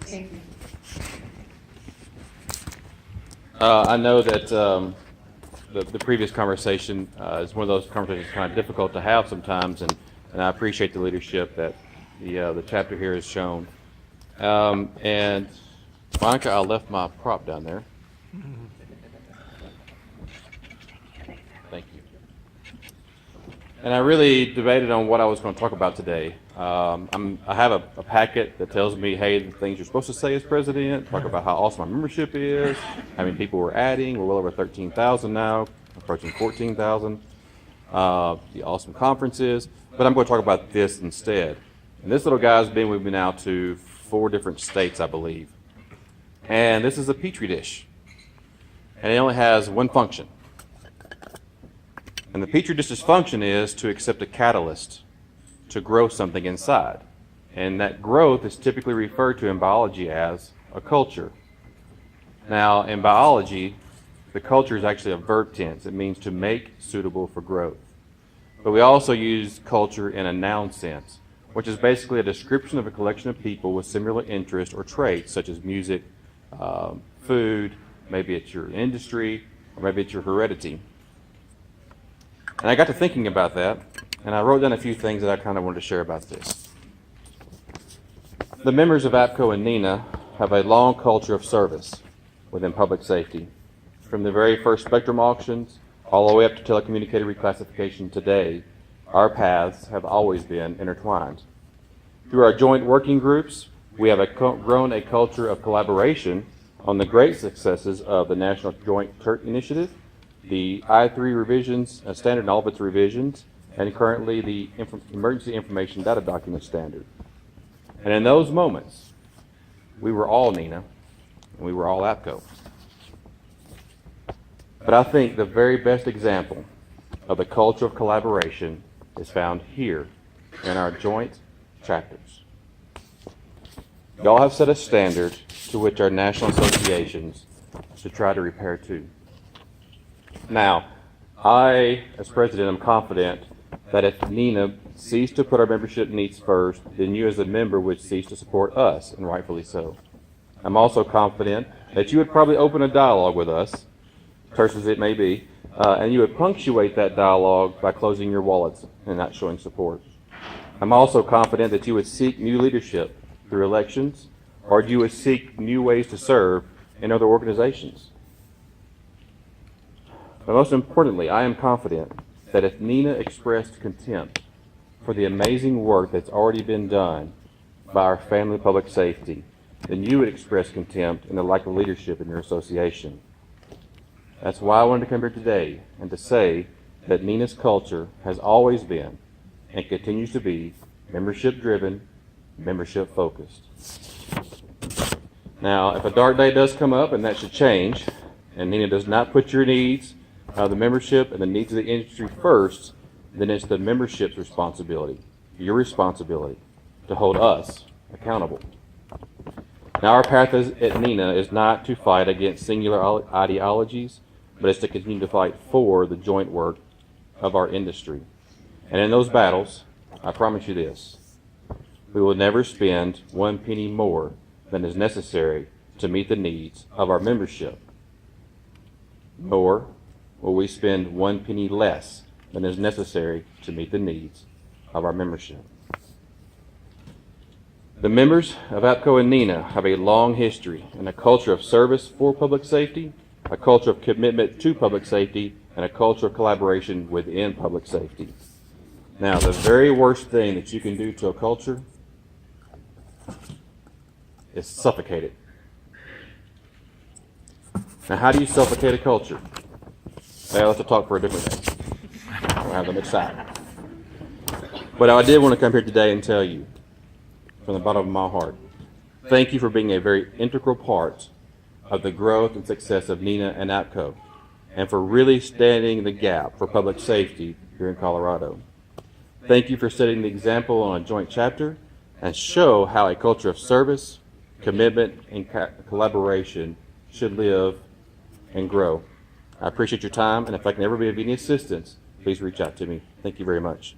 Amen. I know that the previous conversation is one of those conversations kind of difficult to have sometimes, and I appreciate the leadership that the chapter here has shown. And Monica, I left my prop down there. Thank you. And I really debated on what I was going to talk about today. I have a packet that tells me, hey, the things you're supposed to say as president, talk about how awesome my membership is, how many people we're adding. We're well over 13,000 now, approaching 14,000. The awesome conferences. But I'm going to talk about this instead. And this little guy's been with me now to 4 different states, I believe. And this is a Petri dish. And it only has one function. And the Petri dish's function is to accept a catalyst to grow something inside. And that growth is typically referred to in biology as a culture. Now, in biology, the culture is actually a verb tense. It means to make suitable for growth. But we also use culture in a noun sense, which is basically a description of a collection of people with similar interests or traits, such as music, food, maybe it's your industry, or maybe it's your heredity. And I got to thinking about that, and I wrote down a few things that I kind of wanted to share about this. The members of APCO and NENA have a long culture of service within public safety. From the very first spectrum auctions all the way up to telecommunicated reclassification today, our paths have always been intertwined. Through our joint working groups, we have grown a culture of collaboration on the great successes of the National Joint TERT Initiative, the I-3 revisions, standard and all of its revisions, and currently the Emergency Information Data Document Standard. And in those moments, we were all NENA, and we were all APCO. But I think the very best example of the culture of collaboration is found here in our joint chapters. Y'all have set a standard to which our national associations should try to repair to. Now, I, as president, am confident that if NENA ceased to put our membership needs first, then you as a member would cease to support us, and rightfully so. I'm also confident that you would probably open a dialogue with us, terse as it may be, and you would punctuate that dialogue by closing your wallets and not showing support. I'm also confident that you would seek new leadership through elections, or you would seek new ways to serve in other organizations. But most importantly, I am confident that if NENA expressed contempt for the amazing work that's already been done by our family of public safety, then you would express contempt in the lack of leadership in your association. That's why I wanted to come here today and to say that NENA's culture has always been and continues to be membership-driven, membership-focused. Now, if a dark day does come up, and that should change, and NENA does not put your needs, the membership and the needs of the industry first, then it's the membership's responsibility, your responsibility, to hold us accountable. Now, our path at NENA is not to fight against singular ideologies, but it's to continue to fight for the joint work of our industry. And in those battles, I promise you this, we will never spend one penny more than is necessary to meet the needs of our membership, nor will we spend one penny less than is necessary to meet the needs of our membership. The members of APCO and NENA have a long history and a culture of service for public safety, a culture of commitment to public safety, and a culture of collaboration within public safety. Now, the very worst thing that you can do to a culture is suffocate it. Now, how do you suffocate a culture? Well, that's a talk for a different day. I don't have that much time. But I did want to come here today and tell you, from the bottom of my heart, thank you for being a very integral part of the growth and success of NENA and APCO, and for really standing the gap for public safety here in Colorado. Thank you for setting the example on a joint chapter and show how a culture of service, commitment, and collaboration should live and grow. I appreciate your time, and if I can ever be of any assistance, please reach out to me. Thank you very much.